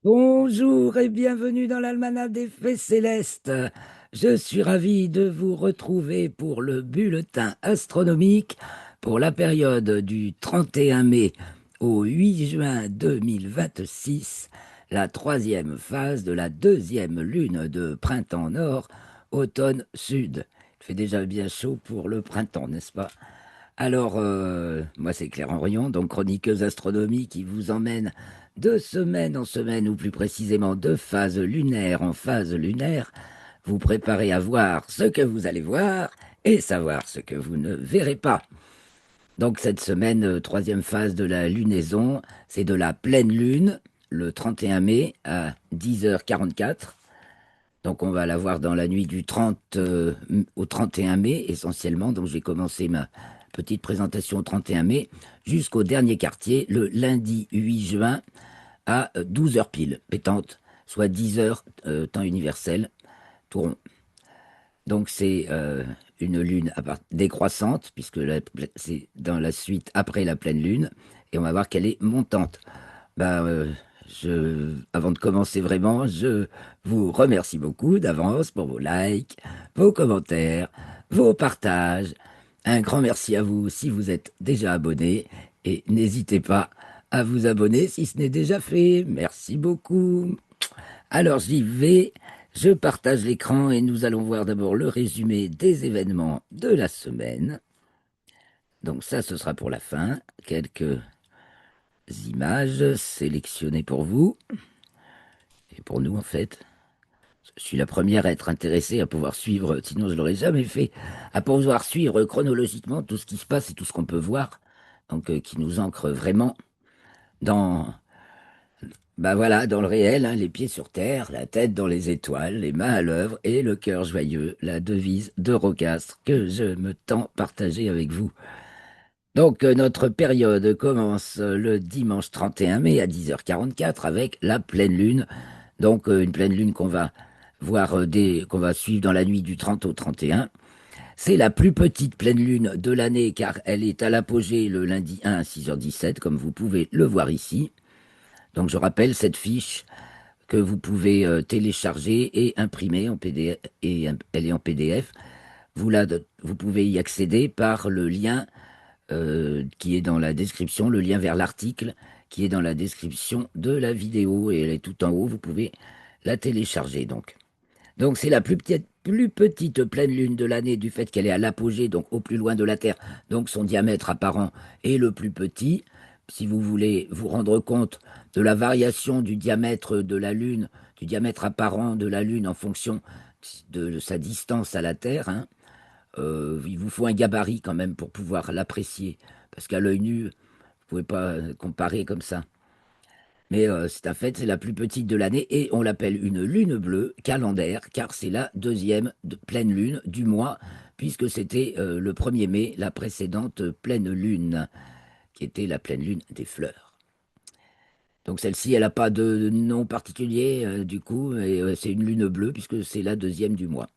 Bonjour et bienvenue dans l'Almanach des Faits Célestes. Je suis ravi de vous retrouver pour le bulletin astronomique pour la période du 31 mai au 8 juin 2026, la troisième phase de la deuxième lune de printemps nord, automne sud. Il fait déjà bien chaud pour le printemps, n'est-ce pas? Alors, moi c'est Claire Henrion, donc chroniqueuse astronomie qui vous emmène de semaine en semaine, ou plus précisément de phase lunaire en phase lunaire, vous préparez à voir ce que vous allez voir et savoir ce que vous ne verrez pas. Donc cette semaine, troisième phase de la lunaison, c'est de la pleine lune, le 31 mai à 10h44. Donc on va la voir dans la nuit du 30 au 31 mai essentiellement. Donc j'ai commencé ma petite présentation au 31 mai jusqu'au dernier quartier, le lundi 8 juin à 12 heures pile, pétante, soit 10 heures temps universel, tout rond. Donc c'est une lune décroissante, puisque c'est dans la suite après la pleine lune, et on va voir qu'elle est montante. Ben, avant de commencer vraiment, je vous remercie beaucoup d'avance pour vos likes, vos commentaires, vos partages. Un grand merci à vous si vous êtes déjà abonné et n'hésitez pas à vous abonner si ce n'est déjà fait. Merci beaucoup. Alors j'y vais, je partage l'écran et nous allons voir d'abord le résumé des événements de la semaine. Donc ça, ce sera pour la fin. Quelques images sélectionnées pour vous et pour nous en fait. Je suis la première à être intéressée à pouvoir suivre, sinon je l'aurais jamais fait, à pouvoir suivre chronologiquement tout ce qui se passe et tout ce qu'on peut voir, donc qui nous ancre vraiment dans, bah voilà, dans le réel, hein, les pieds sur terre, la tête dans les étoiles, les mains à l'œuvre et le cœur joyeux, la devise d'Eurocastre que je me tends partager avec vous. Donc notre période commence le dimanche 31 mai à 10h44 avec la pleine lune. Donc une pleine lune qu'on va voir qu'on va suivre dans la nuit du 30 au 31. C'est la plus petite pleine lune de l'année car elle est à l'apogée le lundi 1 à 6h17 comme vous pouvez le voir ici. Donc je rappelle cette fiche que vous pouvez télécharger et imprimer en PDF et elle est en PDF. Vous pouvez y accéder par le lien qui est dans la description, le lien vers l'article qui est dans la description de la vidéo et elle est tout en haut, vous pouvez la télécharger donc. Donc c'est la plus petite pleine lune de l'année du fait qu'elle est à l'apogée, donc au plus loin de la Terre, donc son diamètre apparent est le plus petit. Si vous voulez vous rendre compte de la variation du diamètre de la Lune, du diamètre apparent de la Lune en fonction de sa distance à la Terre, hein, il vous faut un gabarit quand même pour pouvoir l'apprécier, parce qu'à l'œil nu, vous pouvez pas comparer comme ça. Mais c'est un fait, c'est la plus petite de l'année et on l'appelle une lune bleue calendaire car c'est la deuxième pleine lune du mois puisque c'était le 1er mai, la précédente pleine lune qui était la pleine lune des fleurs. Donc celle-ci, elle n'a pas de nom particulier du coup et c'est une lune bleue puisque c'est la deuxième du mois.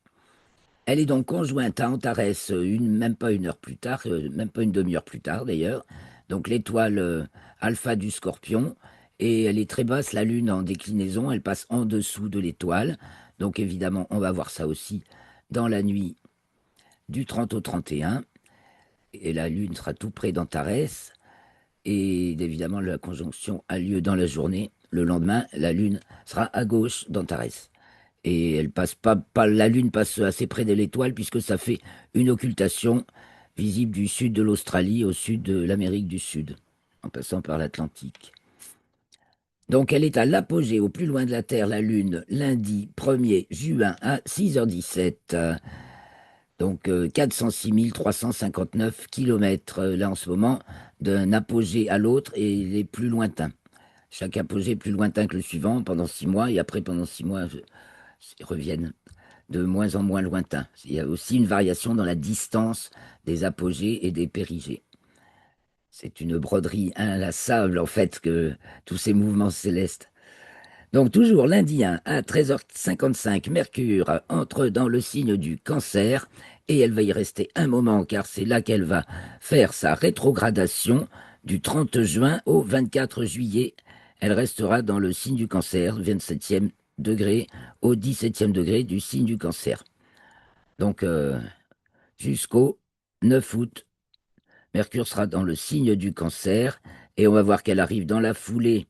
Elle est donc conjointe à Antares même pas une heure plus tard, même pas une demi-heure plus tard d'ailleurs. Donc l'étoile alpha du Scorpion. Et elle est très basse, la Lune en déclinaison, elle passe en dessous de l'étoile. Donc évidemment, on va voir ça aussi dans la nuit du 30 au 31. Et la Lune sera tout près d'Antares. Et évidemment, la conjonction a lieu dans la journée. Le lendemain, la Lune sera à gauche d'Antares. Et elle passe pas, la Lune passe assez près de l'étoile puisque ça fait une occultation visible du sud de l'Australie au sud de l'Amérique du Sud, en passant par l'Atlantique. Donc elle est à l'apogée au plus loin de la Terre, la Lune, lundi 1er juin à 6h17. Donc 406 359 kilomètres là en ce moment, d'un apogée à l'autre et il est plus lointain. Chaque apogée est plus lointain que le suivant pendant 6 mois et après pendant 6 mois, ils reviennent de moins en moins lointains. Il y a aussi une variation dans la distance des apogées et des périgées. C'est une broderie inlassable, en fait, que tous ces mouvements célestes. Donc, toujours lundi 1 à 13h55, Mercure entre dans le signe du Cancer et elle va y rester un moment car c'est là qu'elle va faire sa rétrogradation du 30 juin au 24 juillet. elle restera dans le signe du Cancer, 27e degré au 17e degré du signe du Cancer. Donc, jusqu'au 9 août, Mercure sera dans le signe du Cancer et on va voir qu'elle arrive dans la foulée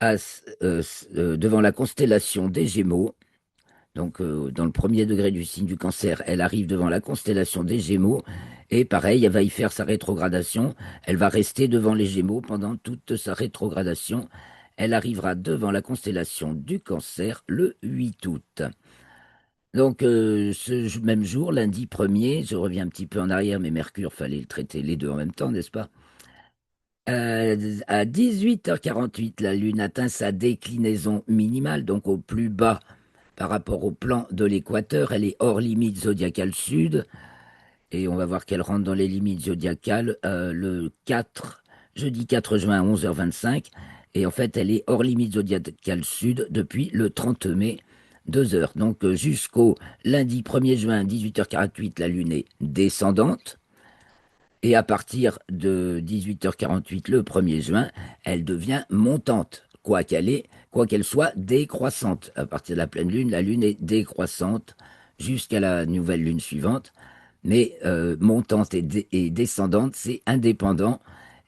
devant la constellation des Gémeaux. Donc, dans le premier degré du signe du Cancer, elle arrive devant la constellation des Gémeaux. Et pareil, elle va y faire sa rétrogradation. Elle va rester devant les Gémeaux pendant toute sa rétrogradation. Elle arrivera devant la constellation du Cancer le 8 août. Donc, même jour, lundi 1er, je reviens un petit peu en arrière, mais Mercure, fallait le traiter les deux en même temps, n'est-ce pas? À 18h48, la Lune atteint sa déclinaison minimale, donc au plus bas par rapport au plan de l'équateur. Elle est hors limite zodiacale sud, et on va voir qu'elle rentre dans les limites zodiacales jeudi 4 juin à 11h25. Et en fait, elle est hors limite zodiacale sud depuis le 30 mai, 2 heures. Donc jusqu'au lundi 1er juin, 18h48, la Lune est descendante. Et à partir de 18h48 le 1er juin, elle devient montante, quoi qu'elle soit décroissante. À partir de la Lune est décroissante jusqu'à la nouvelle Lune suivante. Mais montante et descendante, c'est indépendant.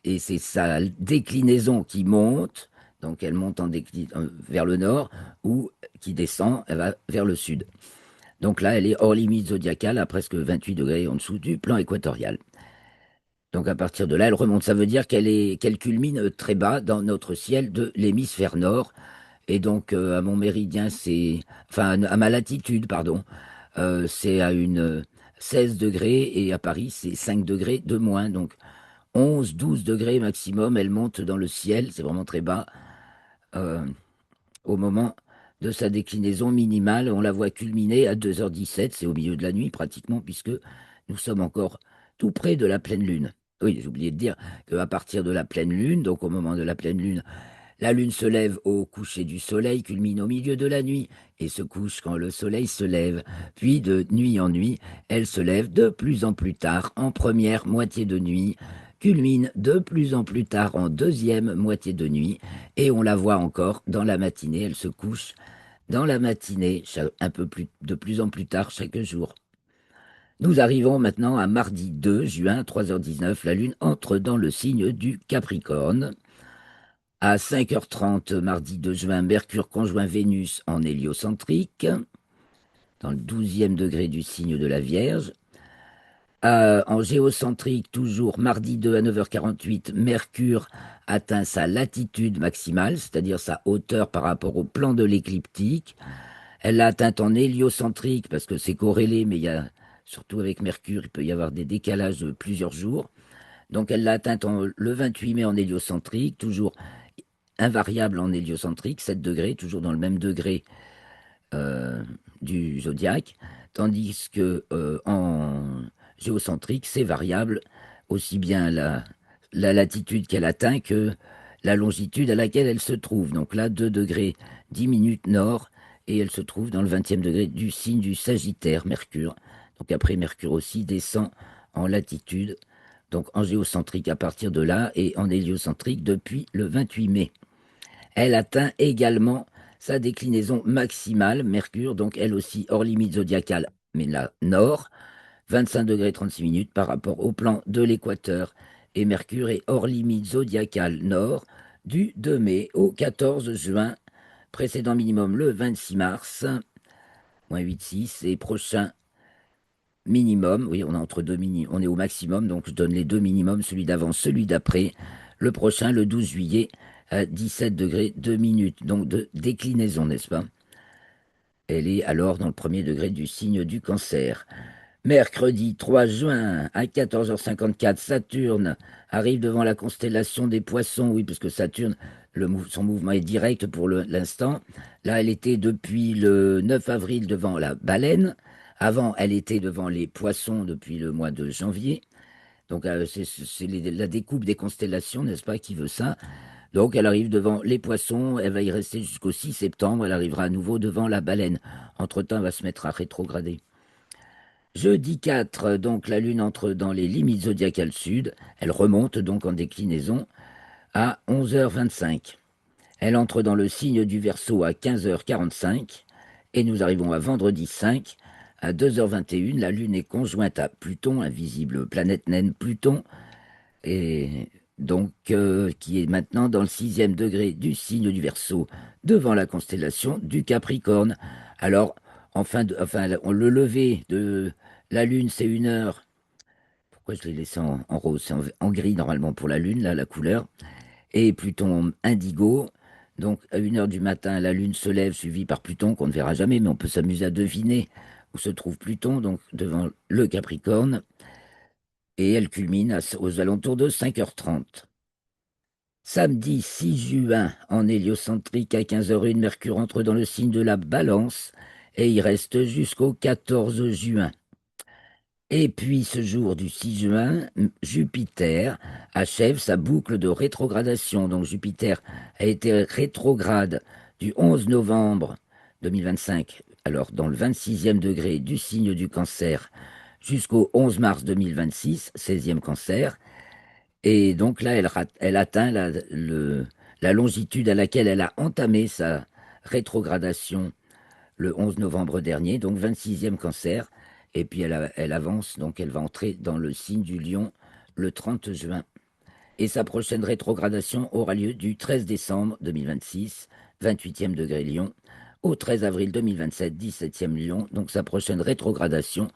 Et c'est sa déclinaison qui monte, donc elle monte vers le nord, ou qui descend, elle va vers le sud. Donc là, elle est hors limite zodiacale, à presque 28 degrés en dessous du plan équatorial. Donc à partir de là, elle remonte. Ça veut dire qu'elle culmine très bas dans notre ciel de l'hémisphère nord. Et donc à mon méridien, enfin à ma latitude, pardon, c'est à une 16 degrés et à Paris, c'est 5 degrés de moins. Donc 11, 12 degrés maximum, elle monte dans le ciel. C'est vraiment très bas euh, au moment de sa déclinaison minimale. On la voit culminer à 2h17. C'est au milieu de la nuit pratiquement, puisque nous sommes encore tout près de la pleine lune. Oui, j'ai oublié de dire qu'à partir de la pleine lune, donc au moment de la pleine lune, la lune se lève au coucher du soleil, culmine au milieu de la nuit et se couche quand le soleil se lève. Puis de nuit en nuit, elle se lève de plus en plus tard en première moitié de nuit, culmine de plus en plus tard en deuxième moitié de nuit et on la voit encore dans la matinée. Elle se couche dans la matinée, de plus en plus tard chaque jour. Nous arrivons maintenant à mardi 2 juin, 3h19. La Lune entre dans le signe du Capricorne. À 5h30, mardi 2 juin, Mercure conjoint Vénus en héliocentrique, dans le 12e degré du signe de la Vierge. En géocentrique, toujours mardi 2 à 9h48, Mercure atteint sa latitude maximale, c'est-à-dire sa hauteur par rapport au plan de l'écliptique. Elle l'a atteinte en héliocentrique parce que c'est corrélé, mais surtout avec Mercure, il peut y avoir des décalages de plusieurs jours. Donc elle l'a atteinte le 28 mai en héliocentrique, toujours invariable en héliocentrique, 7 degrés, toujours dans le même degré euh, du zodiaque, tandis que en géocentrique, c'est variable, aussi bien la latitude qu'elle atteint que la longitude à laquelle elle se trouve. Donc là, 2 degrés 10 minutes nord, et elle se trouve dans le 20e degré du signe du Sagittaire, Mercure. Donc après, Mercure aussi descend en latitude, donc en géocentrique à partir de là, et en héliocentrique depuis le 28 mai. Elle atteint également sa déclinaison maximale, Mercure, donc elle aussi hors limite zodiacale, mais là, nord, 25 degrés 36 minutes par rapport au plan de l'équateur. Et Mercure est hors limite zodiacale nord du 2 mai au 14 juin, précédent minimum le 26 mars, moins 8,6, et prochain minimum, oui, on est entre deux on est au maximum, donc je donne les deux minimums, celui d'avant, celui d'après. Le prochain, le 12 juillet, à 17 degrés 2 minutes, donc de déclinaison, n'est-ce pas? Elle est alors dans le premier degré du signe du Cancer. Mercredi 3 juin à 14h54, Saturne arrive devant la constellation des Poissons. Oui, parce que Saturne, son mouvement est direct pour l'instant. Là, elle était depuis le 9 avril devant la Baleine. Avant, elle était devant les Poissons depuis le mois de janvier. Donc, c'est la découpe des constellations, n'est-ce pas, qui veut ça. Donc, elle arrive devant les Poissons. Elle va y rester jusqu'au 6 septembre. Elle arrivera à nouveau devant la Baleine. Entre-temps, elle va se mettre à rétrograder. Jeudi 4, donc la Lune entre dans les limites zodiacales sud. Elle remonte donc en déclinaison à 11h25. Elle entre dans le signe du Verseau à 15h45 et nous arrivons à vendredi 5 à 2h21. La Lune est conjointe à Pluton, invisible planète naine Pluton, et donc qui est maintenant dans le 6e degré du signe du Verseau, devant la constellation du Capricorne. Alors, le lever de la Lune, c'est 1 heure. Pourquoi je l'ai laissé en rose? C'est en gris normalement pour la Lune, là, la couleur. Et Pluton indigo. Donc, à 1 heure du matin, la Lune se lève, suivie par Pluton, qu'on ne verra jamais, mais on peut s'amuser à deviner où se trouve Pluton, donc devant le Capricorne. Et elle culmine aux alentours de 5h30. Samedi 6 juin, en héliocentrique à 15h01, Mercure entre dans le signe de la Balance et il reste jusqu'au 14 juin. Et puis ce jour du 6 juin, Jupiter achève sa boucle de rétrogradation. Donc Jupiter a été rétrograde du 11 novembre 2025, alors dans le 26e degré du signe du Cancer, jusqu'au 11 mars 2026, 16e Cancer. Et donc là, elle atteint la longitude à laquelle elle a entamé sa rétrogradation le 11 novembre dernier, donc 26e Cancer. Et puis elle avance, donc elle va entrer dans le signe du Lion le 30 juin. Et sa prochaine rétrogradation aura lieu du 13 décembre 2026, 28e degré Lion, au 13 avril 2027, 17e Lion. Donc sa prochaine rétrogradation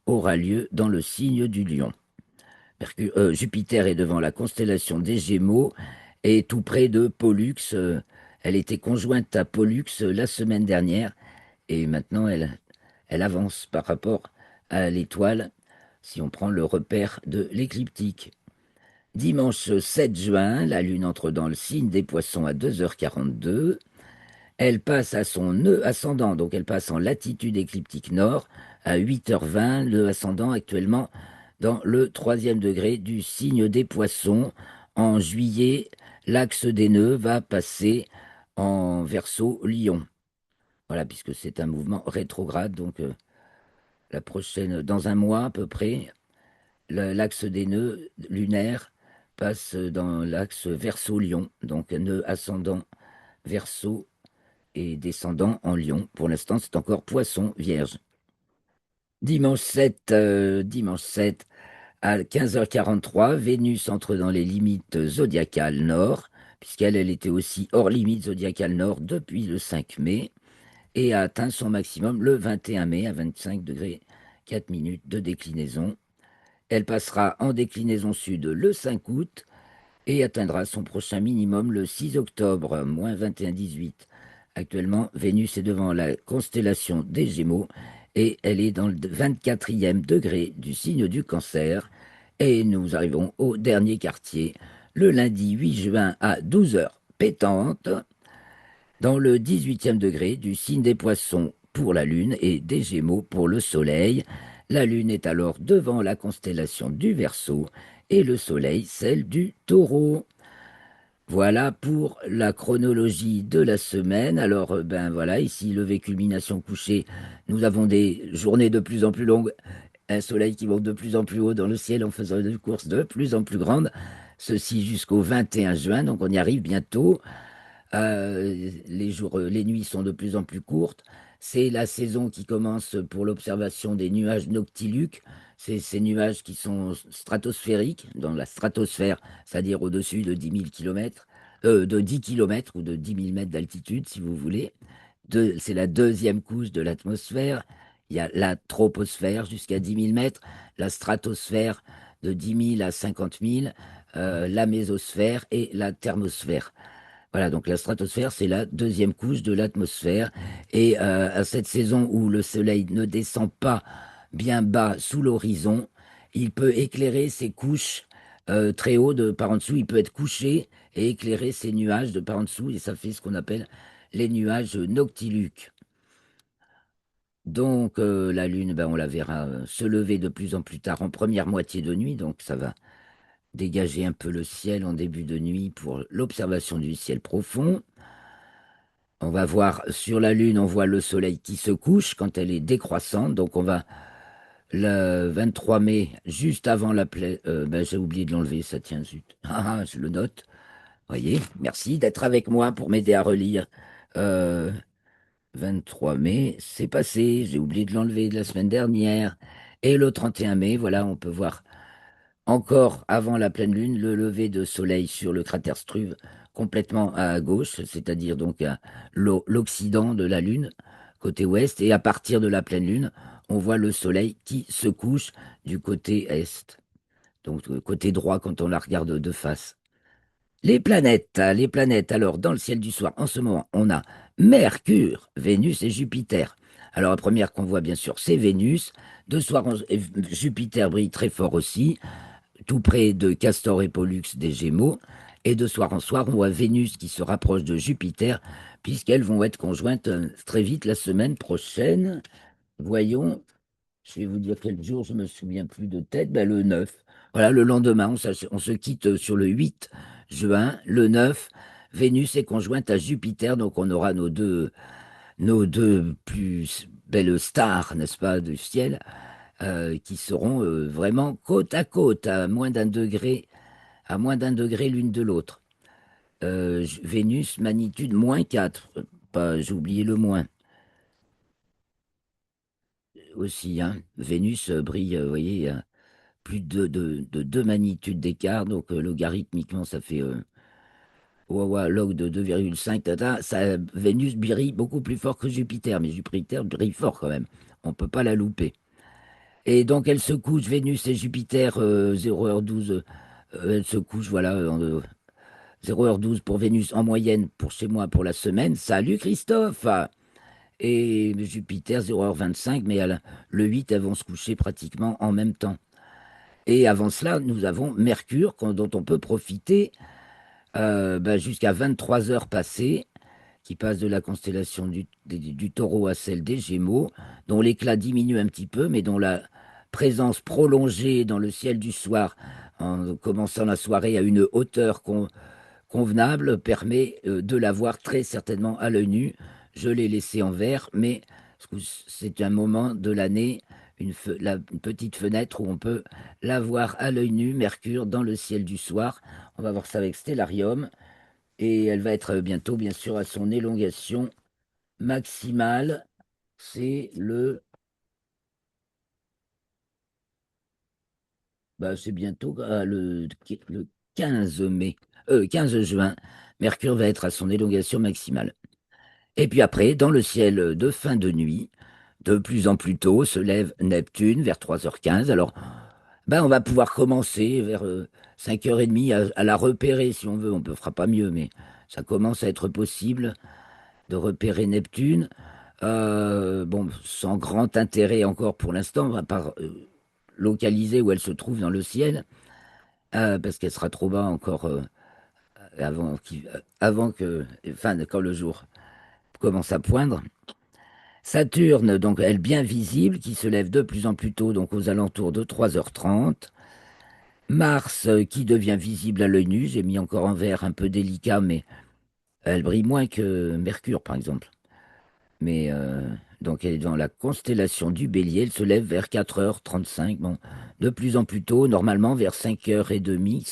aura lieu dans le signe du Lion. Jupiter est devant la constellation des Gémeaux et tout près de Pollux. Elle était conjointe à Pollux la semaine dernière et maintenant elle avance par rapport à l'étoile si on prend le repère de l'écliptique. Dimanche 7 juin, la Lune entre dans le signe des Poissons à 2h42. Elle passe à son nœud ascendant, donc elle passe en latitude écliptique nord à 8h20, le ascendant actuellement dans le 3e degré du signe des Poissons. En juillet, l'axe des nœuds va passer en Verseau Lion. Voilà, puisque c'est un mouvement rétrograde, donc la prochaine, dans un mois à peu près, l'axe des nœuds lunaires passe dans l'axe Verseau-Lion, donc nœud ascendant Verseau et descendant en Lion. Pour l'instant, c'est encore Poisson Vierge. Dimanche 7 à 15h43, Vénus entre dans les limites zodiacales nord, puisqu'elle était aussi hors limite zodiacale nord depuis le 5 mai, et a atteint son maximum le 21 mai à 25 degrés 4 minutes de déclinaison. Elle passera en déclinaison sud le 5 août et atteindra son prochain minimum le 6 octobre, moins 21,18. Actuellement, Vénus est devant la constellation des Gémeaux et elle est dans le 24e degré du signe du Cancer. Et nous arrivons au dernier quartier, le lundi 8 juin à 12h pétante, dans le 18e degré du signe des Poissons pour la Lune et des Gémeaux pour le Soleil. La Lune est alors devant la constellation du Verseau et le Soleil celle du Taureau. Voilà pour la chronologie de la semaine. Alors, ben voilà, ici, lever, culmination, coucher, nous avons des journées de plus en plus longues, un soleil qui monte de plus en plus haut dans le ciel en faisant des courses de plus en plus grandes, ceci jusqu'au 21 juin, donc on y arrive bientôt. Les nuits sont de plus en plus courtes. C'est la saison qui commence pour l'observation des nuages noctiluques. C'est ces nuages qui sont stratosphériques, dans la stratosphère, c'est-à-dire au-dessus de 10 000 km, de 10 km ou de 10 000 mètres d'altitude, si vous voulez. C'est la deuxième couche de l'atmosphère. Il y a la troposphère jusqu'à 10 000 mètres, la stratosphère de 10 000 à 50 000, la mésosphère et la thermosphère. Voilà, donc la stratosphère, c'est la deuxième couche de l'atmosphère. Et à cette saison où le soleil ne descend pas bien bas sous l'horizon, il peut éclairer ces couches très haut de par en dessous. Il peut être couché et éclairer ces nuages de par en dessous. Et ça fait ce qu'on appelle les nuages noctiluques. Donc la Lune, ben, on la verra se lever de plus en plus tard en première moitié de nuit. Donc ça va dégager un peu le ciel en début de nuit pour l'observation du ciel profond. On va voir sur la Lune, on voit le Soleil qui se couche quand elle est décroissante. Donc on va le 23 mai, juste avant la pleine... ben, j'ai oublié de l'enlever, ça tient, zut. Ah, je le note. Voyez, merci d'être avec moi pour m'aider à relire. Euh, 23 mai, c'est passé, j'ai oublié de l'enlever de la semaine dernière. Et le 31 mai, voilà, on peut voir encore avant la pleine lune le lever de soleil sur le cratère Struve, complètement à gauche, c'est-à-dire donc à l'occident de la lune, côté ouest. Et à partir de la pleine lune, on voit le soleil qui se couche du côté est, donc côté droit quand on la regarde de face. Les planètes, alors dans le ciel du soir, en ce moment, on a Mercure, Vénus et Jupiter. Alors la première qu'on voit bien sûr, c'est Vénus. De soir, Jupiter brille très fort aussi, tout près de Castor et Pollux des Gémeaux. Et de soir en soir, on voit Vénus qui se rapproche de Jupiter, puisqu'elles vont être conjointes très vite la semaine prochaine. Voyons, je vais vous dire quel jour, je me souviens plus de tête, ben, le 9. Voilà, le lendemain, on se quitte sur le 8 juin. Le 9, Vénus est conjointe à Jupiter, donc on aura nos deux plus belles stars, n'est-ce pas, du ciel, qui seront vraiment côte à côte, à moins d'un degré l'une de l'autre. Vénus, magnitude -4. Pas, j'ai oublié le moins aussi, hein. Vénus brille, vous voyez, plus de 2 magnitudes d'écart, donc logarithmiquement, ça fait log de 2,5, tata, ça, Vénus brille beaucoup plus fort que Jupiter, mais Jupiter brille fort quand même. On ne peut pas la louper. Et donc, elle se couche, Vénus et Jupiter, 0h12, elle se couche, voilà, 0h12 pour Vénus en moyenne pour chez moi pour la semaine. Salut Christophe! Et Jupiter, 0h25, mais le 8, elles vont se coucher pratiquement en même temps. Et avant cela, nous avons Mercure, dont on peut profiter jusqu'à 23 heures passées, qui passe de la constellation du Taureau à celle des Gémeaux, dont l'éclat diminue un petit peu, mais dont la présence prolongée dans le ciel du soir, en commençant la soirée à une hauteur convenable, permet de la voir très certainement à l'œil nu. Je l'ai laissé en vert, mais c'est un moment de l'année, une petite fenêtre où on peut la voir à l'œil nu, Mercure, dans le ciel du soir. On va voir ça avec Stellarium. Et elle va être bientôt, bien sûr, à son élongation maximale. C'est c'est bientôt le 15 mai, 15 juin. Mercure va être à son élongation maximale. Et puis après, dans le ciel de fin de nuit, de plus en plus tôt, se lève Neptune vers 3h15. Alors, on va pouvoir commencer vers 5h30 à la repérer si on veut. On ne fera pas mieux, mais ça commence à être possible de repérer Neptune. Bon, sans grand intérêt encore pour l'instant, à part localiser où elle se trouve dans le ciel, parce qu'elle sera trop bas encore avant que, enfin, quand le jour commence à poindre. Saturne, donc elle bien visible, qui se lève de plus en plus tôt, donc aux alentours de 3h30. Mars, qui devient visible à l'œil nu, j'ai mis encore en vert un peu délicat, mais elle brille moins que Mercure, par exemple. Mais donc elle est dans la constellation du Bélier, elle se lève vers 4h35, bon, de plus en plus tôt, normalement vers 5h30,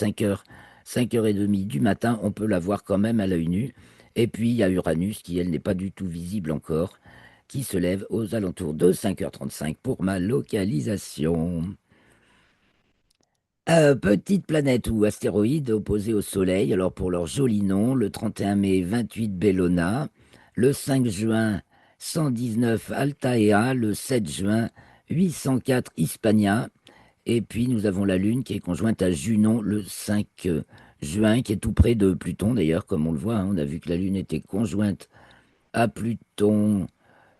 5h30 du matin, on peut la voir quand même à l'œil nu. Et puis il y a Uranus qui, elle, n'est pas du tout visible encore, qui se lève aux alentours de 5h35 pour ma localisation. Petite planète ou astéroïde opposée au Soleil, alors pour leur joli nom, le 31 mai 28 Bellona, le 5 juin 119 Altaea, le 7 juin 804 Hispania, et puis nous avons la Lune qui est conjointe à Junon le 5 juin, qui est tout près de Pluton d'ailleurs, comme on le voit, hein. On a vu que la Lune était conjointe à Pluton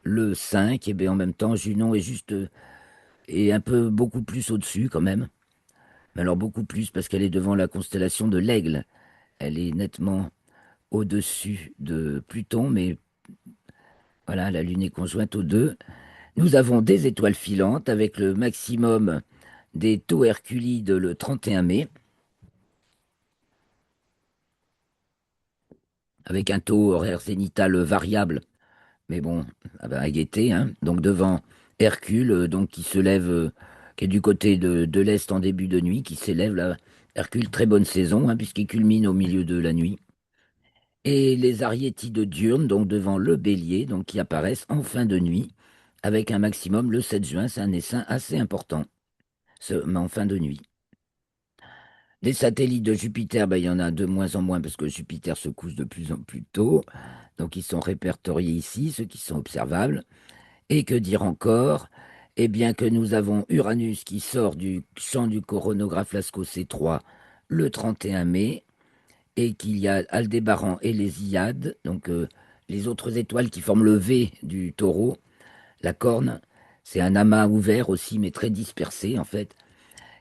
le 5, et bien en même temps Junon est juste est un peu beaucoup plus au-dessus quand même. Mais alors beaucoup plus parce qu'elle est devant la constellation de l'Aigle. Elle est nettement au-dessus de Pluton, mais voilà, la Lune est conjointe aux deux. Nous avons des étoiles filantes avec le maximum des taux Herculides le 31 mai, avec un taux horaire zénital variable, mais bon, à guetter, hein. Donc devant Hercule, donc qui se lève, qui est du côté de l'Est en début de nuit, qui s'élève là. Hercule, très bonne saison, hein, puisqu'il culmine au milieu de la nuit. et les ariétides diurnes, donc devant le bélier, donc qui apparaissent en fin de nuit, avec un maximum le 7 juin. C'est un essaim assez important, mais en fin de nuit. Les satellites de Jupiter, ben, il y en a de moins en moins parce que Jupiter se couche de plus en plus tôt. Donc ils sont répertoriés ici, ceux qui sont observables. Et que dire encore? Eh bien que nous avons Uranus qui sort du champ du coronagraphe Lascaux C3 le 31 mai, et qu'il y a Aldébaran et les Hyades, donc les autres étoiles qui forment le V du taureau, la corne. C'est un amas ouvert aussi, mais très dispersé en fait,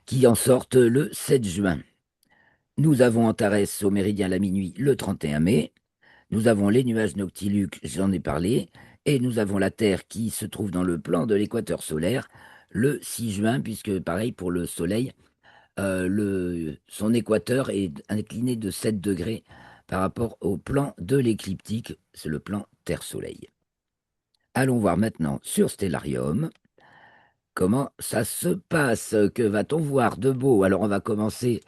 qui en sortent le 7 juin. Nous avons Antares au méridien la minuit le 31 mai. Nous avons les nuages noctiluques, j'en ai parlé. Et nous avons la Terre qui se trouve dans le plan de l'équateur solaire le 6 juin, puisque pareil pour le Soleil, son équateur est incliné de 7 degrés par rapport au plan de l'écliptique, c'est le plan Terre-Soleil. Allons voir maintenant sur Stellarium comment ça se passe, que va-t-on voir de beau? Alors on va commencer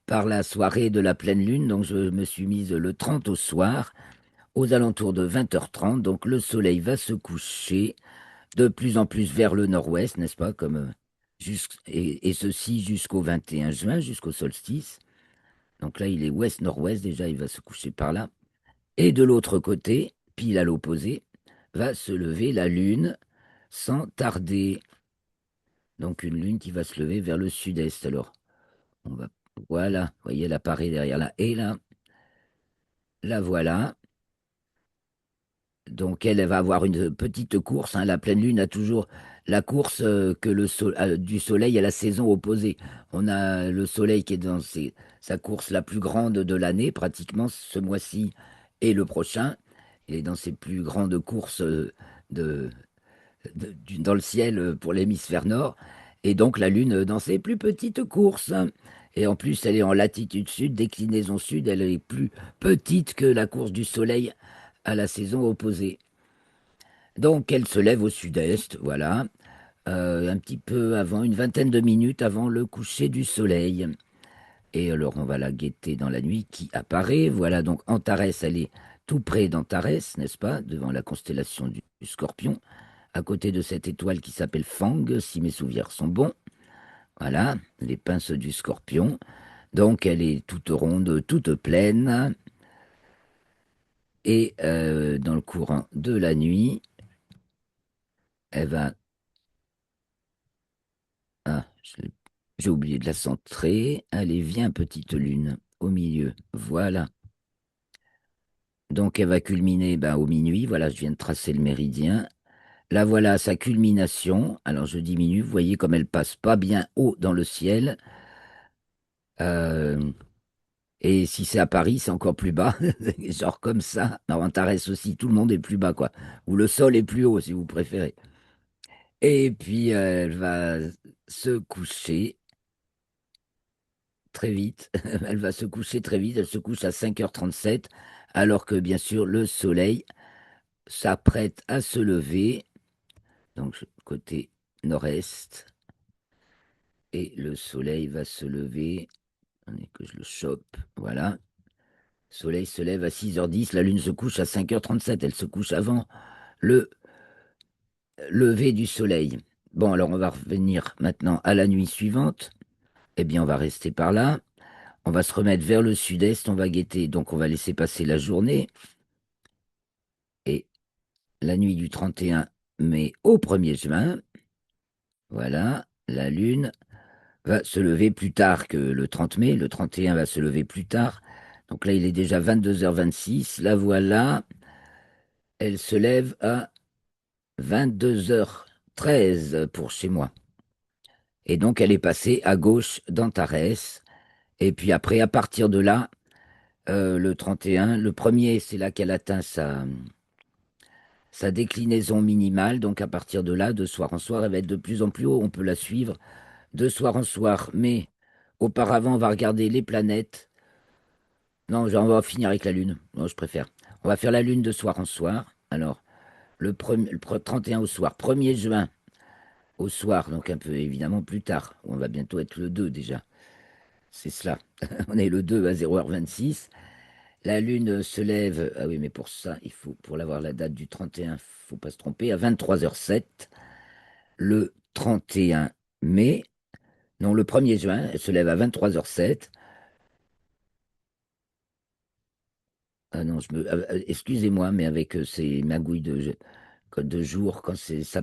par la soirée de la pleine lune, donc je me suis mise le 30 au soir, aux alentours de 20h30, donc le soleil va se coucher de plus en plus vers le nord-ouest, n'est-ce pas, et ceci jusqu'au 21 juin, jusqu'au solstice. Donc là, il est ouest-nord-ouest, déjà, il va se coucher par là. Et de l'autre côté, pile à l'opposé, va se lever la lune sans tarder. Donc une lune qui va se lever vers le sud-est. Alors, on va, voilà, vous voyez, elle apparaît derrière là. Et là, la voilà. Donc elle va avoir une petite course, hein. La pleine lune a toujours la course du soleil à la saison opposée. On a le soleil qui est dans sa course la plus grande de l'année, pratiquement ce mois-ci et le prochain. Il est dans ses plus grandes courses de, dans le ciel pour l'hémisphère nord. Et donc la lune dans ses plus petites courses. Et en plus, elle est en latitude sud, déclinaison sud, elle est plus petite que la course du soleil à la saison opposée. Donc elle se lève au sud-est, voilà, un petit peu avant, une vingtaine de minutes avant le coucher du soleil. Et alors on va la guetter dans la nuit qui apparaît. Voilà, donc Antares, elle est tout près d'Antares, n'est-ce pas, devant la constellation du Scorpion, à côté de cette étoile qui s'appelle Fang, si mes souvenirs sont bons. Voilà, les pinces du Scorpion. Donc elle est toute ronde, toute pleine. Et dans le courant de la nuit, elle va... Ah, j'ai oublié de la centrer. Allez, viens, petite lune, au milieu. Voilà. Donc elle va culminer ben, au minuit. Voilà, je viens de tracer le méridien. Là, voilà sa culmination. Alors je diminue. Vous voyez comme elle passe pas bien haut dans le ciel. Euh, et si c'est à Paris, c'est encore plus bas. Genre comme ça. Alors Antares aussi, tout le monde est plus bas, quoi. Ou le sol est plus haut, si vous préférez. Et puis elle va se coucher très vite. Elle va se coucher très vite. Elle se couche à 5h37, alors que bien sûr le soleil s'apprête à se lever. Donc côté nord-est. Et le soleil va se lever. Attendez que je le chope. Voilà. Le soleil se lève à 6h10. La lune se couche à 5h37. Elle se couche avant le lever du soleil. Bon, alors on va revenir maintenant à la nuit suivante. Eh bien, on va rester par là. On va se remettre vers le sud-est, on va guetter, donc on va laisser passer la journée. Et la nuit du 31 mai au 1er juin, voilà, la lune va se lever plus tard que le 30 mai. Le 31 va se lever plus tard. Donc là, il est déjà 22h26. La voilà, elle se lève à 22h13 pour chez moi. Et donc, elle est passée à gauche d'Antares. Et puis après, à partir de là, le 31, le premier, c'est là qu'elle atteint sa déclinaison minimale. Donc à partir de là, de soir en soir, elle va être de plus en plus haut. On peut la suivre de soir en soir. Mais auparavant, on va regarder les planètes. Non, on va finir avec la Lune. Non, je préfère. On va faire la Lune de soir en soir. Alors, le 31 au soir, 1er juin au soir, donc un peu évidemment plus tard. On va bientôt être le 2 déjà. C'est cela. On est le 2 à 0h26. La Lune se lève, ah oui, mais pour ça, il faut, pour l'avoir la date du 31, faut pas se tromper, à 23h07, le 31 mai, non, le 1er juin, elle se lève à 23h07. Ah non, excusez-moi, mais avec ces magouilles de jour, quand c'est ça.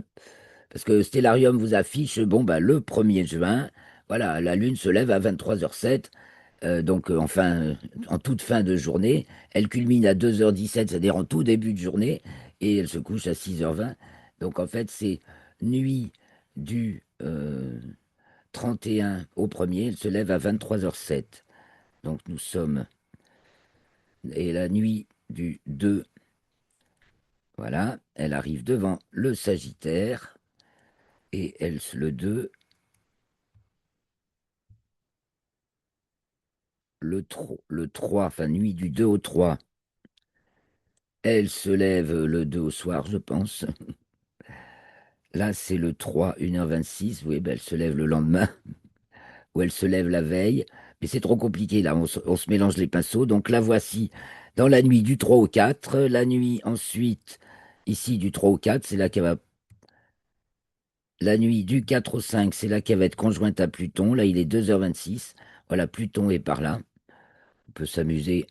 Parce que Stellarium vous affiche, bon, bah, le 1er juin, voilà, la Lune se lève à 23h07, donc en toute fin de journée. Elle culmine à 2h17, c'est-à-dire en tout début de journée, et elle se couche à 6h20. Donc en fait, c'est nuit du 31 au 1er, elle se lève à 23h07. Donc nous sommes, et la nuit du 2, voilà, elle arrive devant le Sagittaire, et le 2, le 3, enfin nuit du 2 au 3, elle se lève le 2 au soir, je pense. Là, c'est le 3, 1h26. Oui, ben, elle se lève le lendemain, ou elle se lève la veille. Mais c'est trop compliqué, là, on se mélange les pinceaux. Donc la voici dans la nuit du 3 au 4. La nuit ensuite, ici, du 3 au 4, c'est là qu'elle va. La nuit du 4 au 5, c'est là qu'elle va être conjointe à Pluton. Là, il est 2h26. Voilà, Pluton est par là. On peut s'amuser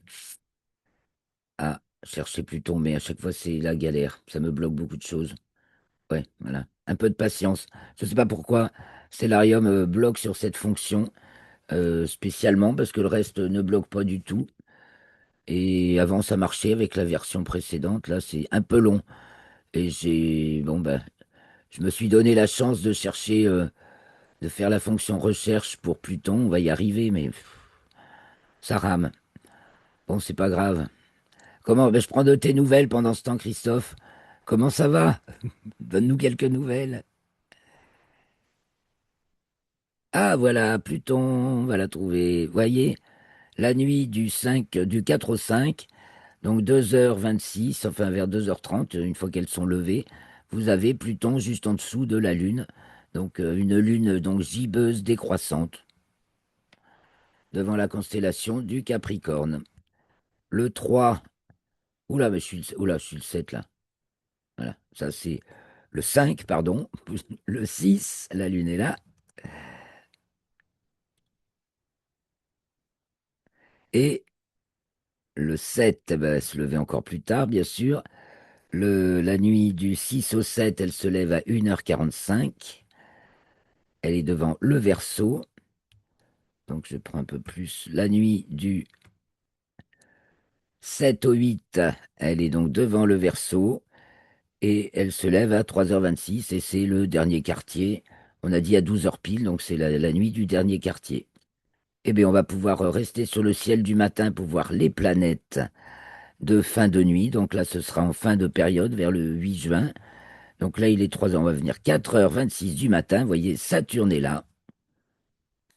à chercher Pluton, mais à chaque fois, c'est la galère. Ça me bloque beaucoup de choses. Ouais, voilà. Un peu de patience. Je ne sais pas pourquoi Stellarium bloque sur cette fonction spécialement, parce que le reste ne bloque pas du tout. Et avant, ça marchait avec la version précédente. Là, c'est un peu long. Et bon, ben, je me suis donné la chance de chercher, de faire la fonction recherche pour Pluton. On va y arriver, mais ça rame. Bon, c'est pas grave. Comment? Ben, je prends de tes nouvelles pendant ce temps, Christophe. Comment ça va? Donne-nous quelques nouvelles. Ah, voilà, Pluton, on va la trouver. Voyez, la nuit du 4 au 5, donc 2h26, enfin vers 2h30, une fois qu'elles sont levées, vous avez Pluton juste en dessous de la Lune. Donc une Lune donc gibbeuse décroissante devant la constellation du Capricorne. Le 3, oula, mais oula, je suis le 7 là. Voilà, ça c'est le 5, pardon. Le 6, la Lune est là. Et le 7, eh ben, elle se levait encore plus tard, bien sûr. La nuit du 6 au 7, elle se lève à 1h45. Elle est devant le Verseau. Donc je prends un peu plus. La nuit du 7 au 8, elle est donc devant le Verseau. Et elle se lève à 3h26. Et c'est le dernier quartier. On a dit à 12h pile, donc c'est la nuit du dernier quartier. Eh bien, on va pouvoir rester sur le ciel du matin pour voir les planètes de fin de nuit. Donc là, ce sera en fin de période, vers le 8 juin. Donc là, il est 3 heures, on va venir 4h26 du matin. Vous voyez, Saturne est là.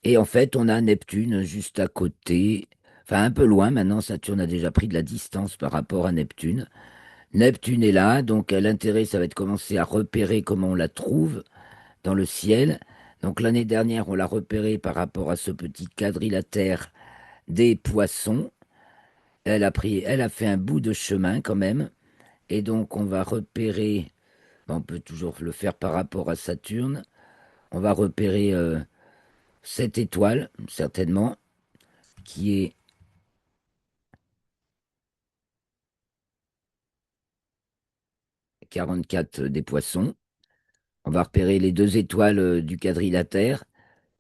Et en fait, on a Neptune juste à côté. Enfin, un peu loin maintenant. Saturne a déjà pris de la distance par rapport à Neptune. Neptune est là. Donc l'intérêt, ça va être de commencer à repérer comment on la trouve dans le ciel. Donc l'année dernière, on l'a repéré par rapport à ce petit quadrilatère des poissons. Elle a fait un bout de chemin quand même. Et donc, on va repérer, on peut toujours le faire par rapport à Saturne. On va repérer cette étoile, certainement, qui est 44 des poissons. On va repérer les deux étoiles du quadrilatère.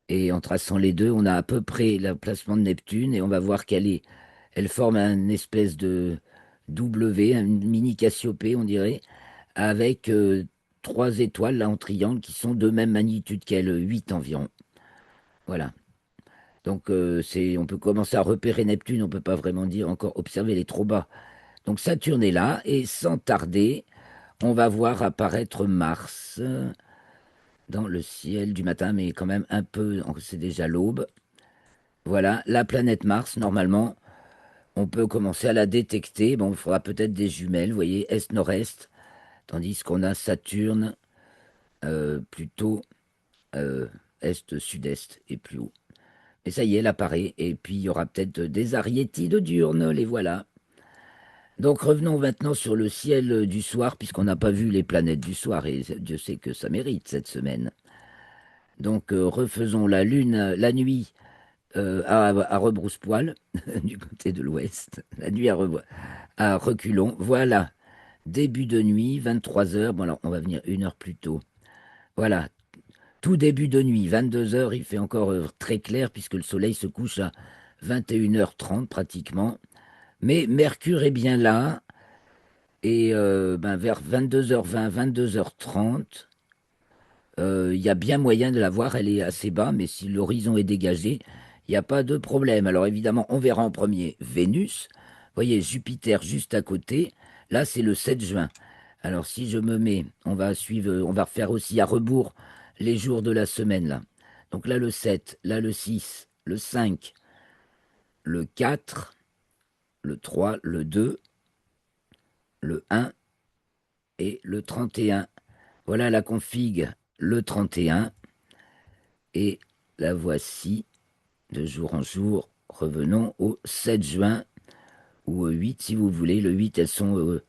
Et en traçant les deux, on a à peu près l'emplacement de Neptune. Et on va voir elle forme un espèce de W, une mini Cassiopée, on dirait, avec trois étoiles là en triangle qui sont de même magnitude qu'elle, 8 environ. Voilà. Donc on peut commencer à repérer Neptune, on peut pas vraiment dire encore observer, elle est trop bas. Donc Saturne est là et sans tarder, on va voir apparaître Mars dans le ciel du matin, mais quand même un peu, c'est déjà l'aube. Voilà, la planète Mars, normalement, on peut commencer à la détecter. Bon, il faudra peut-être des jumelles, vous voyez, est-nord-est, tandis qu'on a Saturne plutôt euh, est-sud-est et plus haut. Et ça y est, elle apparaît. Et puis, il y aura peut-être des ariétides diurnes, les voilà. Donc revenons maintenant sur le ciel du soir, puisqu'on n'a pas vu les planètes du soir, et Dieu sait que ça mérite cette semaine. Donc refaisons la lune, la nuit à rebrousse-poil, du côté de l'ouest, la nuit à reculons. Voilà, début de nuit, 23 heures. Bon alors, on va venir une heure plus tôt. Voilà, tout début de nuit, 22 heures, il fait encore très clair, puisque le soleil se couche à 21h30 pratiquement. Mais Mercure est bien là, et ben, vers 22h20, 22h30, il y a bien moyen de la voir, elle est assez bas, mais si l'horizon est dégagé, il n'y a pas de problème. Alors évidemment, on verra en premier Vénus. Vous voyez, Jupiter juste à côté. Là, c'est le 7 juin. Alors si je me mets, on va suivre, on va faire aussi à rebours les jours de la semaine là. Donc là, le 7, là, le 6, le 5, le 4, le 3, le 2, le 1 et le 31. Voilà la config, le 31. Et la voici de jour en jour. Revenons au 7 juin ou au 8 si vous voulez. Le 8, elles sont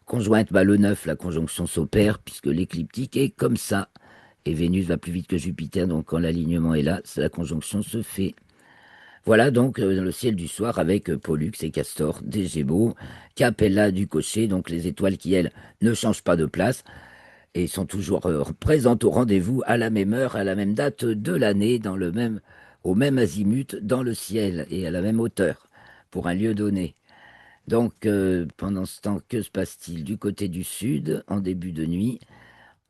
conjointes. Bah, le 9, la conjonction s'opère puisque l'écliptique est comme ça. Et Vénus va plus vite que Jupiter, donc quand l'alignement est là, la conjonction se fait. Voilà donc dans le ciel du soir avec Pollux et Castor des Gémeaux, Capella du Cocher, donc les étoiles qui, elles, ne changent pas de place et sont toujours présentes au rendez-vous à la même heure, à la même date de l'année, au même azimut dans le ciel et à la même hauteur pour un lieu donné. Donc, pendant ce temps, que se passe-t-il du côté du sud en début de nuit?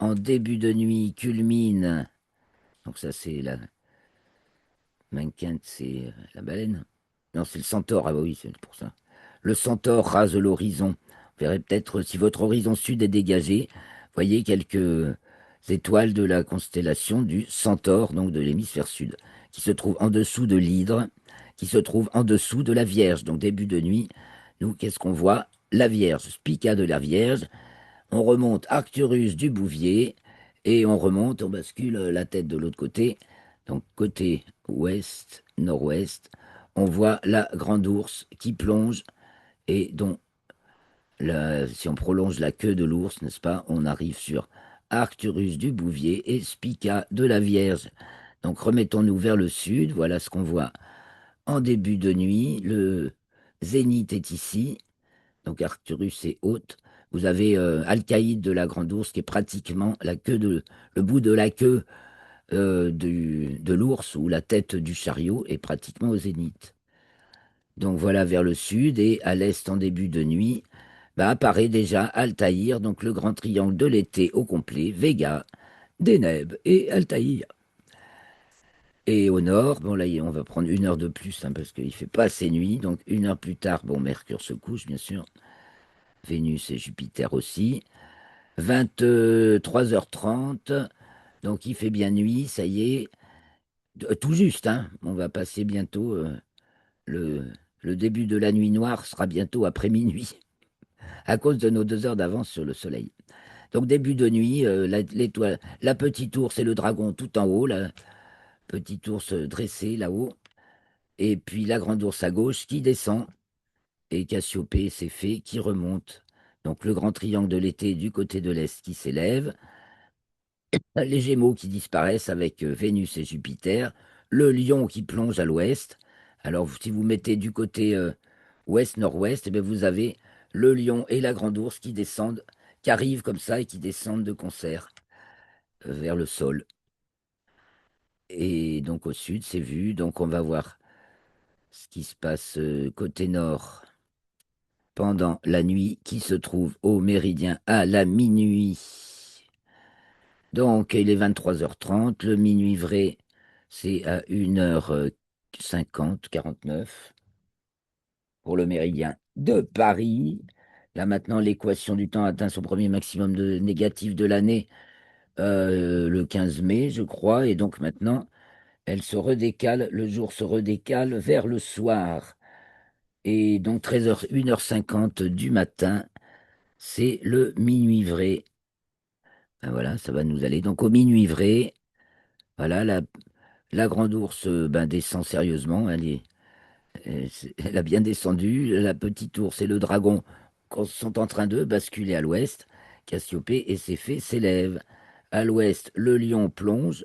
En début de nuit culmine, donc ça c'est la Menquinte, c'est la baleine. Non, c'est le centaure, ah bah oui, c'est pour ça. Le centaure rase l'horizon. Vous verrez peut-être si votre horizon sud est dégagé, voyez quelques étoiles de la constellation du centaure, donc de l'hémisphère sud, qui se trouve en dessous de l'hydre, qui se trouve en dessous de la Vierge. Donc début de nuit, nous, qu'est-ce qu'on voit? La Vierge, Spica de la Vierge. On remonte Arcturus du Bouvier et on remonte, on bascule la tête de l'autre côté. Donc côté ouest, nord-ouest, on voit la grande ours qui plonge et dont si on prolonge la queue de l'ours, n'est-ce pas, on arrive sur Arcturus du Bouvier et Spica de la Vierge. Donc remettons-nous vers le sud, voilà ce qu'on voit en début de nuit. Le zénith est ici, donc Arcturus est haute. Vous avez Alcaïde de la grande ours qui est pratiquement le bout de la queue de l'ours ou la tête du chariot est pratiquement au zénith. Donc voilà vers le sud et à l'est en début de nuit, bah, apparaît déjà Altaïr, donc le grand triangle de l'été au complet, Vega, Deneb et Altaïr. Et au nord, bon là on va prendre une heure de plus hein, parce qu'il fait pas assez nuit, donc une heure plus tard, bon Mercure se couche bien sûr, Vénus et Jupiter aussi. 23h30, donc il fait bien nuit, ça y est, tout juste, hein. On va passer bientôt, le, le début de la nuit noire sera bientôt après minuit, à cause de nos 2 heures d'avance sur le soleil. Donc début de nuit, l'étoile, la petite ours et le dragon tout en haut, la petite ours dressée là-haut, et puis la grande ours à gauche qui descend, et Cassiopée, ses fées, qui remontent. Donc le grand triangle de l'été du côté de l'est qui s'élève, les Gémeaux qui disparaissent avec Vénus et Jupiter, le Lion qui plonge à l'ouest. Alors si vous mettez du côté ouest-nord-ouest, eh bien, vous avez le Lion et la Grande Ourse qui descendent, qui arrivent comme ça et qui descendent de concert vers le sol. Et donc au sud, c'est vu. Donc on va voir ce qui se passe côté nord pendant la nuit qui se trouve au méridien à la minuit. Donc, il est 23h30, le minuit vrai, c'est à 1h50, 49 pour le méridien de Paris. Là maintenant, l'équation du temps atteint son premier maximum de négatif de l'année le 15 mai, je crois, et donc maintenant, elle se redécale, le jour se redécale vers le soir. Et donc 13h, 1h50 du matin, c'est le minuit vrai. Ben voilà, ça va nous aller. Donc au minuit vrai, voilà, la grande ours ben, descend sérieusement. Elle a bien descendu. La petite ours et le dragon sont en train de basculer à l'ouest. Cassiopée et Céphée s'élèvent. À l'ouest, le lion plonge,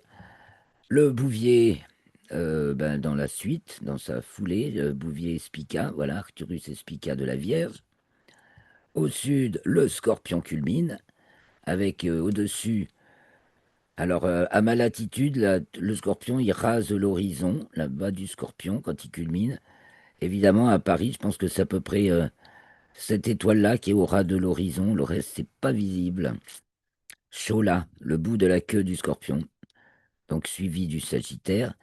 le bouvier dans la suite, dans sa foulée, le bouvier Spica, voilà, Arcturus et Spica de la Vierge. Au sud, le scorpion culmine, avec au-dessus, alors à ma latitude, le scorpion, il rase l'horizon, là-bas du scorpion, quand il culmine. Évidemment, à Paris, je pense que c'est à peu près cette étoile-là qui est au ras de l'horizon, le reste, c'est pas visible. Chola, le bout de la queue du scorpion, donc suivi du Sagittaire.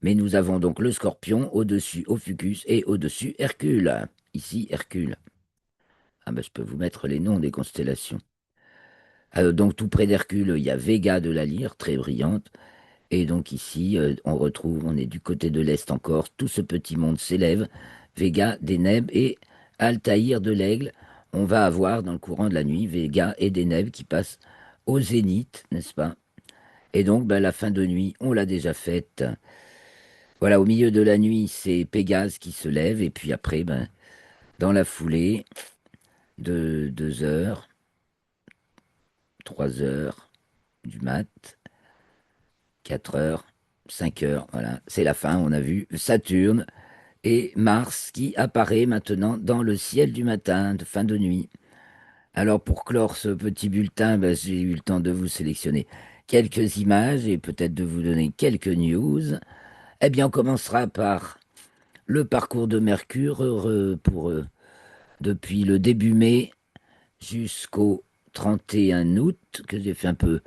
Mais nous avons donc le scorpion, au-dessus Ophiuchus et au-dessus Hercule. Ici, Hercule. Ah ben, je peux vous mettre les noms des constellations. Donc tout près d'Hercule, il y a Vega de la Lyre, très brillante. Et donc ici, on est du côté de l'Est encore, tout ce petit monde s'élève. Vega, Deneb et Altaïr de l'Aigle. On va avoir dans le courant de la nuit Vega et Deneb qui passent au zénith, n'est-ce pas? Et donc ben, la fin de nuit, on l'a déjà faite. Voilà, au milieu de la nuit, c'est Pégase qui se lève. Et puis après, ben, dans la foulée, de 2 heures, 3 heures du mat, 4 heures, 5 heures, voilà, c'est la fin, on a vu Saturne et Mars qui apparaît maintenant dans le ciel du matin, de fin de nuit. Alors pour clore ce petit bulletin, ben, j'ai eu le temps de vous sélectionner quelques images et peut-être de vous donner quelques news. Eh bien, on commencera par le parcours de Mercure depuis le début mai jusqu'au 31 août, que j'ai fait un peu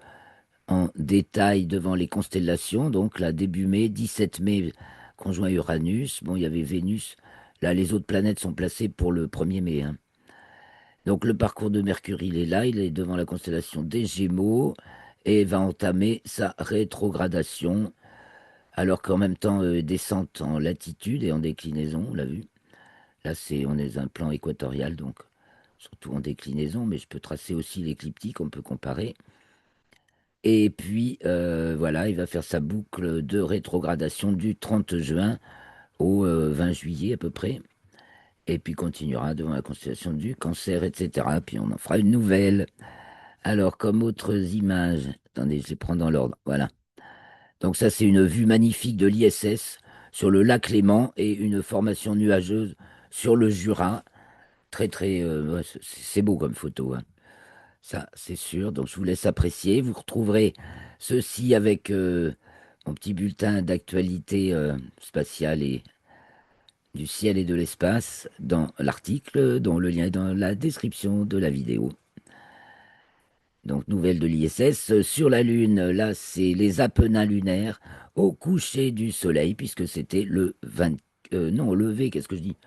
en détail devant les constellations. Donc là, début mai, 17 mai, conjoint Uranus. Bon, il y avait Vénus. Là, les autres planètes sont placées pour le 1er mai, hein. Donc le parcours de Mercure, il est là, il est devant la constellation des Gémeaux et va entamer sa rétrogradation, alors qu'en même temps, descente en latitude et en déclinaison, on l'a vu. Là, on est un plan équatorial, donc surtout en déclinaison, mais je peux tracer aussi l'écliptique, on peut comparer. Et puis, voilà, il va faire sa boucle de rétrogradation du 30 juin au 20 juillet à peu près. Et puis continuera devant la constellation du Cancer, etc. Puis on en fera une nouvelle. Alors, comme autres images, attendez, je les prends dans l'ordre. Voilà. Donc ça, c'est une vue magnifique de l'ISS sur le lac Léman et une formation nuageuse sur le Jura. Très, très, ouais, c'est beau comme photo, hein. Ça, c'est sûr. Donc, je vous laisse apprécier. Vous retrouverez ceci avec mon petit bulletin d'actualité spatiale et du ciel et de l'espace dans l'article, dont le lien est dans la description de la vidéo. Donc, nouvelle de l'ISS. Sur la Lune, là, c'est les apennins lunaires au coucher du soleil, puisque c'était le 20... non, au lever, qu'est-ce que je dis?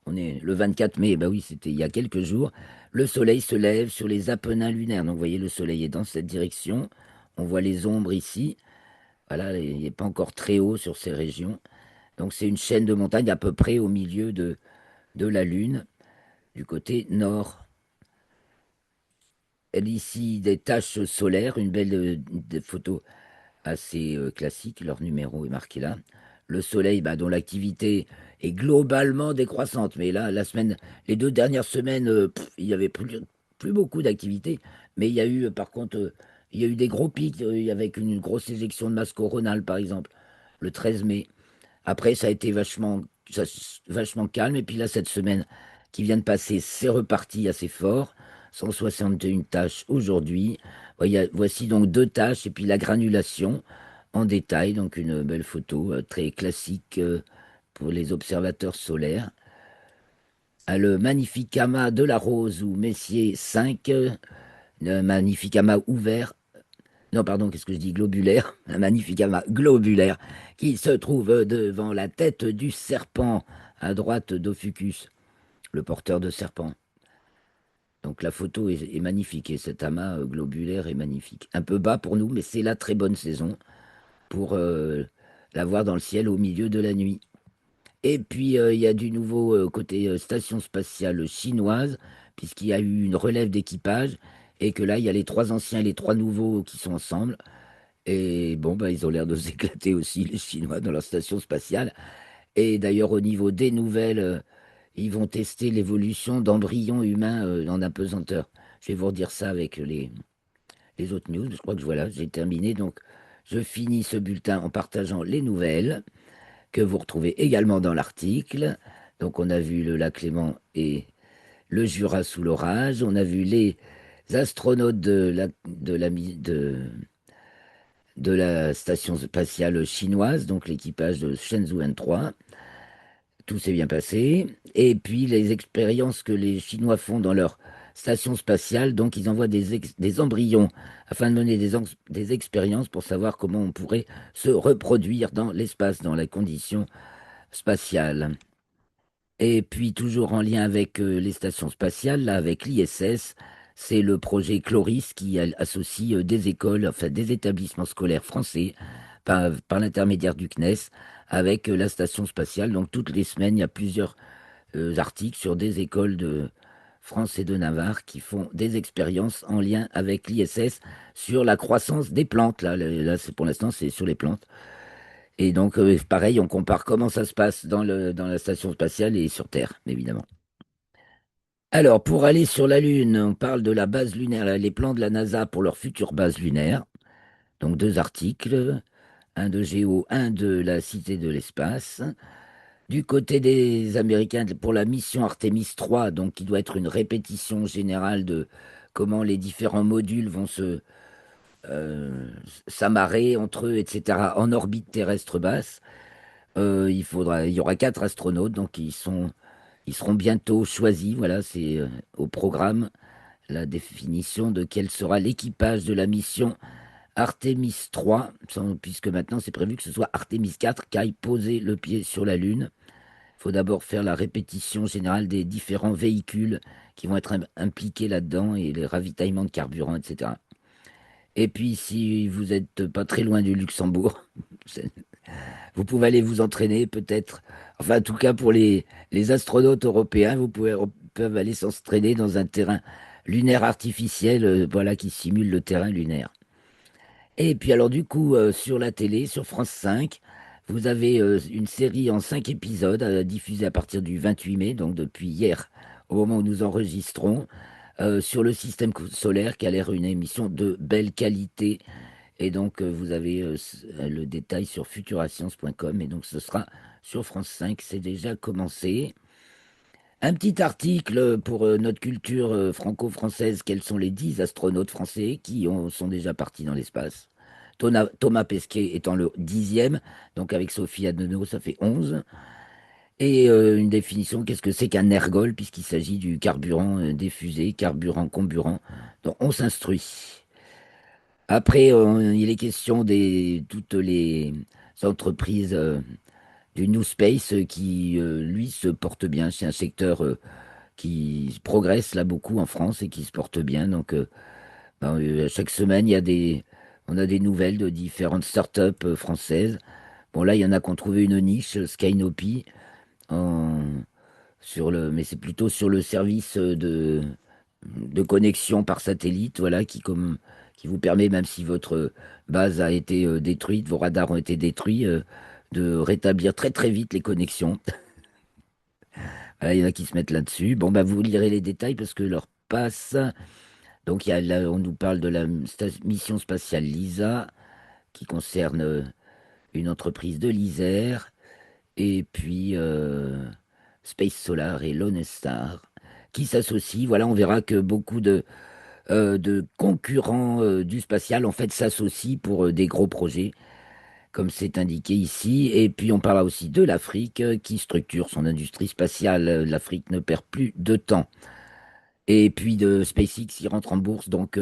On est le 24 mai, bah oui, c'était il y a quelques jours. Le soleil se lève sur les apennins lunaires. Donc, vous voyez, le soleil est dans cette direction. On voit les ombres ici. Voilà, il n'est pas encore très haut sur ces régions. Donc, c'est une chaîne de montagnes à peu près au milieu de la Lune, du côté nord. Elle ici des taches solaires, une belle des photos assez classique, leur numéro est marqué là. Le soleil, bah, dont l'activité est globalement décroissante, mais là, les 2 dernières semaines, il y avait plus beaucoup d'activité, mais il y a eu, par contre, il y a eu des gros pics, avec une grosse éjection de masse coronale, par exemple, le 13 mai. Après, ça a été vachement calme, et puis là, cette semaine qui vient de passer, c'est reparti assez fort. 161 tâches aujourd'hui. Voici donc 2 tâches, et puis la granulation en détail, donc une belle photo très classique pour les observateurs solaires. Le magnifique amas de la Rose ou Messier 5, le magnifique amas ouvert, non pardon, qu'est-ce que je dis, globulaire, un magnifique amas globulaire qui se trouve devant la tête du serpent, à droite d'Ophiuchus, le porteur de serpent. Donc la photo est magnifique et cet amas globulaire est magnifique. Un peu bas pour nous, mais c'est la très bonne saison pour la voir dans le ciel au milieu de la nuit. Et puis il y a du nouveau côté station spatiale chinoise, puisqu'il y a eu une relève d'équipage et que là il y a les 3 anciens et les 3 nouveaux qui sont ensemble. Et bon, bah, ils ont l'air de s'éclater aussi, les Chinois, dans leur station spatiale. Et d'ailleurs, au niveau des nouvelles, ils vont tester l'évolution d'embryons humains en apesanteur. Je vais vous redire ça avec les autres news. Je crois que voilà, j'ai terminé. Donc, je finis ce bulletin en partageant les nouvelles que vous retrouvez également dans l'article. Donc, on a vu le lac Léman et le Jura sous l'orage. On a vu les astronautes de la station spatiale chinoise, donc l'équipage de Shenzhou 23. Tout s'est bien passé. Et puis les expériences que les Chinois font dans leur station spatiale, donc ils envoient des embryons afin de mener des expériences pour savoir comment on pourrait se reproduire dans l'espace, dans les conditions spatiales. Et puis toujours en lien avec les stations spatiales, là avec l'ISS, c'est le projet Chloris qui associe des écoles, enfin des établissements scolaires français par l'intermédiaire du CNES avec la station spatiale. Donc toutes les semaines, il y a plusieurs articles sur des écoles de France et de Navarre qui font des expériences en lien avec l'ISS sur la croissance des plantes. Là pour l'instant, c'est sur les plantes. Et donc, pareil, on compare comment ça se passe dans la station spatiale et sur Terre, évidemment. Alors, pour aller sur la Lune, on parle de la base lunaire, là, les plans de la NASA pour leur future base lunaire. Donc, deux articles, un de Géo, un de la Cité de l'Espace. Du côté des Américains, pour la mission Artemis 3, donc qui doit être une répétition générale de comment les différents modules vont euh, s'amarrer entre eux, etc., en orbite terrestre basse. Il y aura quatre astronautes, donc ils seront bientôt choisis. Voilà, c'est au programme la définition de quel sera l'équipage de la mission Artemis 3, puisque maintenant c'est prévu que ce soit Artemis 4 qui aille poser le pied sur la Lune. Il faut d'abord faire la répétition générale des différents véhicules qui vont être impliqués là-dedans et les ravitaillements de carburant, etc. Et puis, si vous n'êtes pas très loin du Luxembourg, vous pouvez aller vous entraîner peut-être. Enfin, en tout cas, pour les astronautes européens, peuvent aller s'entraîner dans un terrain lunaire artificiel, voilà, qui simule le terrain lunaire. Et puis alors du coup, sur la télé, sur France 5, vous avez une série en 5 épisodes diffusée à partir du 28 mai, donc depuis hier, au moment où nous enregistrons, sur le système solaire, qui a l'air une émission de belle qualité. Et donc, vous avez le détail sur futurascience.com. Et donc, ce sera sur France 5. C'est déjà commencé. Un petit article pour notre culture franco-française. Quels sont les 10 astronautes français qui sont déjà partis dans l'espace? Thomas Pesquet étant le 10e. Donc, avec Sophie Adenau, ça fait 11. Et une définition, qu'est-ce que c'est qu'un ergol, puisqu'il s'agit du carburant diffusé, carburant-comburant. Donc, on s'instruit. Après, il est question des toutes les entreprises du New Space qui, lui, se porte bien. C'est un secteur qui progresse là beaucoup en France et qui se porte bien. Donc, chaque semaine, on a des nouvelles de différentes startups françaises. Bon, là, il y en a qui ont trouvé une niche, Skynopy, en, mais c'est plutôt sur le service de connexion par satellite, voilà, qui vous permet, même si votre base a été détruite, vos radars ont été détruits, de rétablir très très vite les connexions. Voilà, il y en a qui se mettent là-dessus. Bon, bah, vous lirez les détails parce que leur passe. Donc, on nous parle de la mission spatiale LISA, qui concerne une entreprise de l'Isère, et puis Space Solar et Lone Star, qui s'associent. Voilà, on verra que beaucoup de concurrents du spatial, en fait, s'associent pour des gros projets, comme c'est indiqué ici. Et puis, on parlera aussi de l'Afrique, qui structure son industrie spatiale. L'Afrique ne perd plus de temps. Et puis, de SpaceX, qui rentre en bourse, donc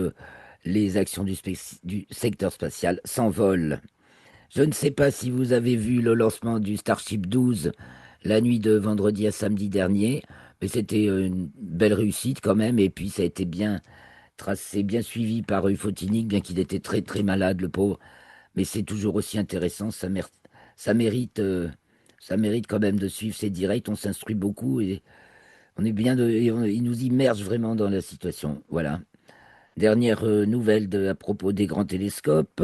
les actions du secteur spatial s'envolent. Je ne sais pas si vous avez vu le lancement du Starship 12 la nuit de vendredi à samedi dernier, mais c'était une belle réussite quand même. Et puis, ça a été bien tracé, bien suivi par Ufotinic, bien qu'il était très très malade, le pauvre. Mais c'est toujours aussi intéressant, ça mérite, ça mérite quand même de suivre ces directs. On s'instruit beaucoup et on est bien il nous immerge vraiment dans la situation. Voilà. Dernière nouvelle à propos des grands télescopes.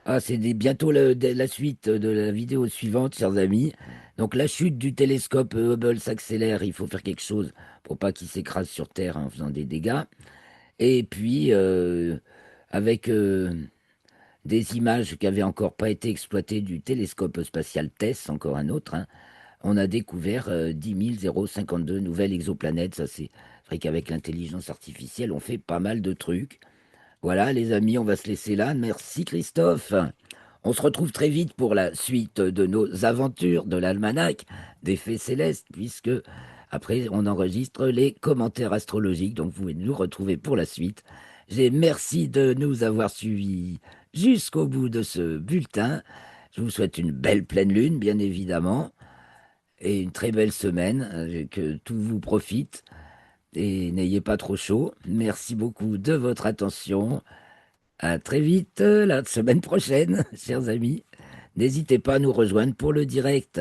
Ah, c'est bientôt la suite de la vidéo suivante, chers amis. Donc, la chute du télescope Hubble s'accélère. Il faut faire quelque chose pour pas qu'il s'écrase sur Terre en faisant des dégâts. Et puis, avec des images qui n'avaient encore pas été exploitées du télescope spatial TESS, encore un autre, hein, on a découvert 10 052 nouvelles exoplanètes. Ça, c'est vrai qu'avec l'intelligence artificielle, on fait pas mal de trucs. Voilà, les amis, on va se laisser là. Merci, Christophe. On se retrouve très vite pour la suite de nos aventures de l'almanach des faits célestes, puisque après, on enregistre les commentaires astrologiques. Donc, vous pouvez nous retrouver pour la suite. J'ai merci de nous avoir suivis jusqu'au bout de ce bulletin. Je vous souhaite une belle pleine lune, bien évidemment, et une très belle semaine. Que tout vous profite et n'ayez pas trop chaud. Merci beaucoup de votre attention. À très vite, la semaine prochaine, chers amis. N'hésitez pas à nous rejoindre pour le direct.